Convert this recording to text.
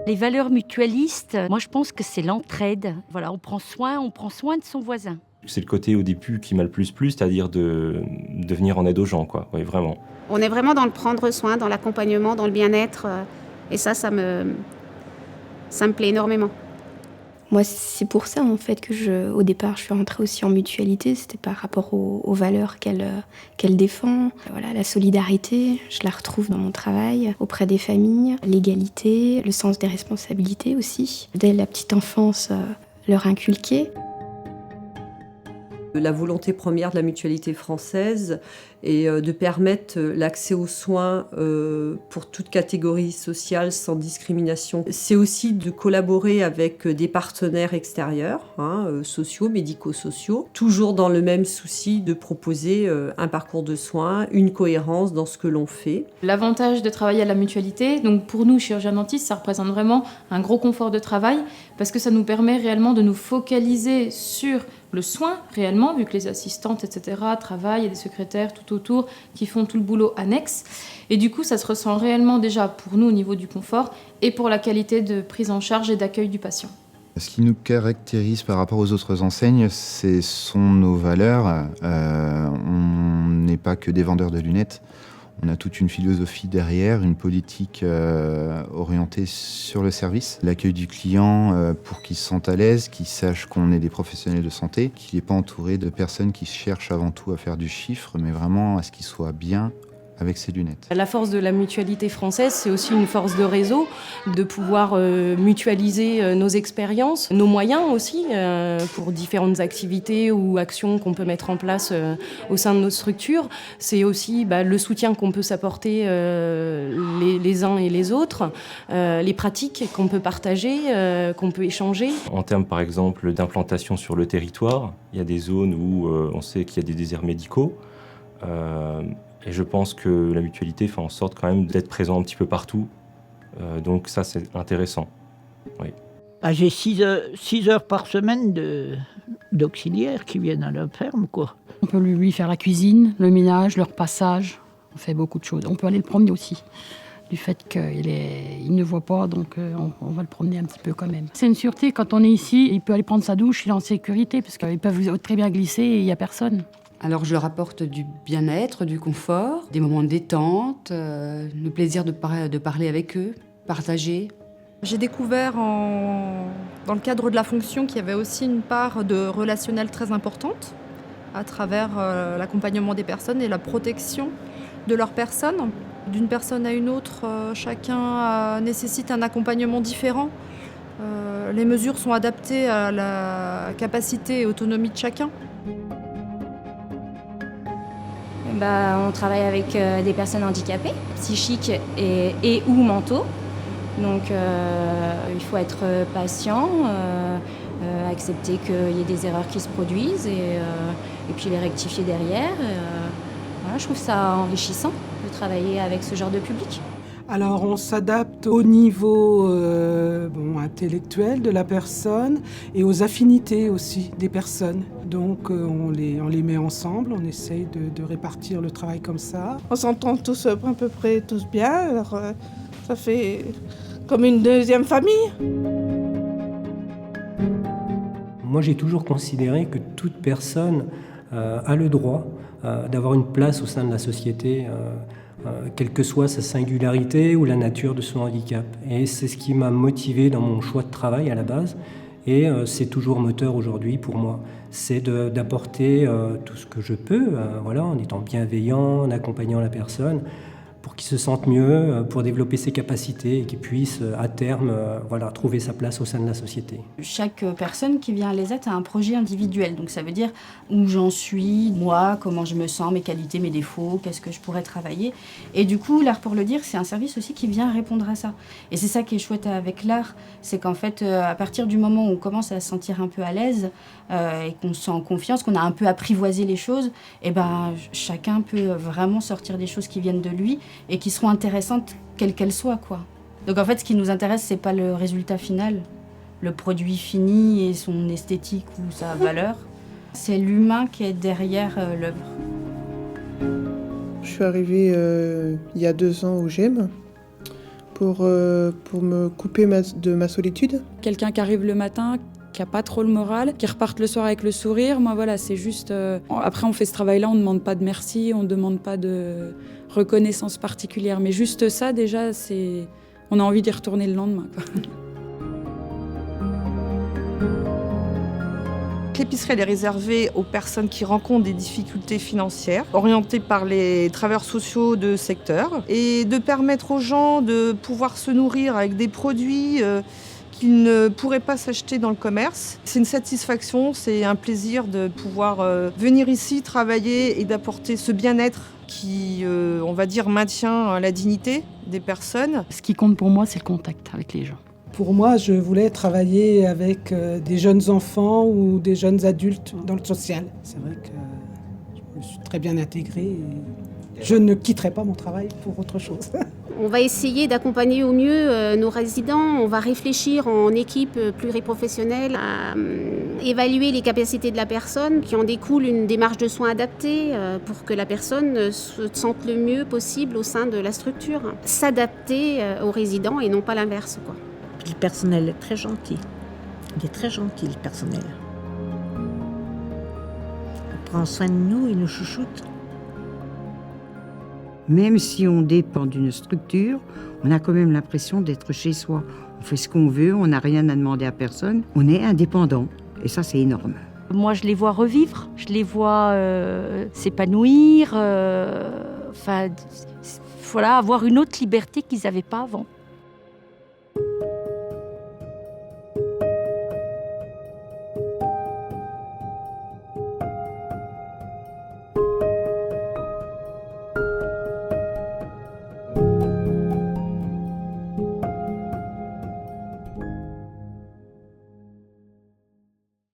Les valeurs mutualistes, moi je pense que c'est l'entraide. Voilà, on prend soin de son voisin. C'est le côté au début qui m'a le plus plu, c'est-à-dire de venir en aide aux gens, quoi. Oui, vraiment. On est vraiment dans le prendre soin, dans l'accompagnement, dans le bien-être. Et ça me plaît énormément. Moi, c'est pour ça, en fait, au départ, je suis rentrée aussi en mutualité. C'était par rapport aux valeurs qu'elle défend. Voilà, la solidarité, je la retrouve dans mon travail, auprès des familles. L'égalité, le sens des responsabilités aussi. Dès la petite enfance, leur inculquer. La volonté première de la mutualité française est de permettre l'accès aux soins pour toute catégorie sociale sans discrimination. C'est aussi de collaborer avec des partenaires extérieurs, sociaux, médico-sociaux, toujours dans le même souci de proposer un parcours de soins, une cohérence dans ce que l'on fait. L'avantage de travailler à la mutualité, donc pour nous, chirurgiens dentistes, ça représente vraiment un gros confort de travail parce que ça nous permet réellement de nous focaliser sur le soin, réellement, vu que les assistantes, etc., travaillent, il y a des secrétaires tout autour qui font tout le boulot annexe. Et du coup, ça se ressent réellement déjà pour nous au niveau du confort et pour la qualité de prise en charge et d'accueil du patient. Ce qui nous caractérise par rapport aux autres enseignes, ce sont nos valeurs. On n'est pas que des vendeurs de lunettes. On a toute une philosophie derrière, une politique orientée sur le service, l'accueil du client pour qu'il se sente à l'aise, qu'il sache qu'on est des professionnels de santé, qu'il n'est pas entouré de personnes qui cherchent avant tout à faire du chiffre, mais vraiment à ce qu'il soit bien avec ses lunettes. La force de la mutualité française, c'est aussi une force de réseau, de pouvoir mutualiser nos expériences, nos moyens aussi, pour différentes activités ou actions qu'on peut mettre en place au sein de nos structures. C'est aussi le soutien qu'on peut s'apporter les uns et les autres, les pratiques qu'on peut partager, qu'on peut échanger. En termes, par exemple, d'implantation sur le territoire, il y a des zones où on sait qu'il y a des déserts médicaux. Et je pense que la mutualité fait en sorte quand même d'être présent un petit peu partout. Donc ça, c'est intéressant. Oui. J'ai 6 heures par semaine d'auxiliaires qui viennent à la ferme, quoi. On peut lui faire la cuisine, le ménage, le repassage. On fait beaucoup de choses. On peut aller le promener aussi. Du fait qu'il ne voit pas, donc on va le promener un petit peu quand même. C'est une sûreté, quand on est ici, il peut aller prendre sa douche, il est en sécurité, parce qu'ils peuvent très bien glisser et il n'y a personne. Alors je leur apporte du bien-être, du confort, des moments de détente, le plaisir de parler avec eux, partager. J'ai découvert dans le cadre de la fonction qu'il y avait aussi une part de relationnel très importante à travers l'accompagnement des personnes et la protection de leurs personnes. D'une personne à une autre, chacun nécessite un accompagnement différent. Les mesures sont adaptées à la capacité et autonomie de chacun. On travaille avec des personnes handicapées, psychiques et ou mentaux. Donc il faut être patient, accepter qu'il y ait des erreurs qui se produisent et puis les rectifier derrière. Voilà, je trouve ça enrichissant de travailler avec ce genre de public. Alors on s'adapte au niveau intellectuel de la personne et aux affinités aussi des personnes. Donc on les met ensemble, on essaye de répartir le travail comme ça. On s'entend tous à peu près tous bien, alors ça fait comme une deuxième famille. Moi j'ai toujours considéré que toute personne a le droit d'avoir une place au sein de la société, quelle que soit sa singularité ou la nature de son handicap. Et c'est ce qui m'a motivé dans mon choix de travail à la base, et c'est toujours moteur aujourd'hui pour moi. C'est d'apporter tout ce que je peux, en étant bienveillant, en accompagnant la personne, pour qu'il se sente mieux, pour développer ses capacités et qu'il puisse à terme trouver sa place au sein de la société. Chaque personne qui vient à l'ESAT a un projet individuel, donc ça veut dire où j'en suis, moi, comment je me sens, mes qualités, mes défauts, qu'est-ce que je pourrais travailler. Et du coup, l'Art pour le dire, c'est un service aussi qui vient répondre à ça. Et c'est ça qui est chouette avec l'art, c'est qu'en fait, à partir du moment où on commence à se sentir un peu à l'aise et qu'on se sent en confiance, qu'on a un peu apprivoisé les choses, chacun peut vraiment sortir des choses qui viennent de lui et qui seront intéressantes quelles qu'elles soient, quoi. Donc en fait, ce qui nous intéresse, c'est pas le résultat final, le produit fini et son esthétique ou sa valeur. C'est l'humain qui est derrière l'œuvre. Je suis arrivée il y a 2 ans au GEM pour me couper de ma solitude. Quelqu'un qui arrive le matin, qui n'a pas trop le moral, qui reparte le soir avec le sourire. Moi, voilà, c'est juste... Après, on fait ce travail-là, on ne demande pas de merci, on ne demande pas de reconnaissance particulière. Mais juste ça, déjà, c'est... On a envie d'y retourner le lendemain, quoi. L'épicerie elle est réservée aux personnes qui rencontrent des difficultés financières, orientées par les travailleurs sociaux de secteur, et de permettre aux gens de pouvoir se nourrir avec des produits qu'ils ne pourraient pas s'acheter dans le commerce. C'est une satisfaction, c'est un plaisir de pouvoir venir ici, travailler et d'apporter ce bien-être qui, on va dire, maintient la dignité des personnes. Ce qui compte pour moi, c'est le contact avec les gens. Pour moi, je voulais travailler avec des jeunes enfants ou des jeunes adultes dans le social. C'est vrai que je me suis très bien intégrée et je ne quitterai pas mon travail pour autre chose. On va essayer d'accompagner au mieux nos résidents. On va réfléchir en équipe pluriprofessionnelle à évaluer les capacités de la personne, qui en découle une démarche de soins adaptée pour que la personne se sente le mieux possible au sein de la structure. S'adapter aux résidents et non pas l'inverse, quoi. Le personnel est très gentil. Il est très gentil, le personnel. Il prend soin de nous, il nous chouchoute. Même si on dépend d'une structure, on a quand même l'impression d'être chez soi. On fait ce qu'on veut, on n'a rien à demander à personne. On est indépendant. Et ça, c'est énorme. Moi, je les vois revivre, je les vois s'épanouir, voilà, avoir une autre liberté qu'ils n'avaient pas avant.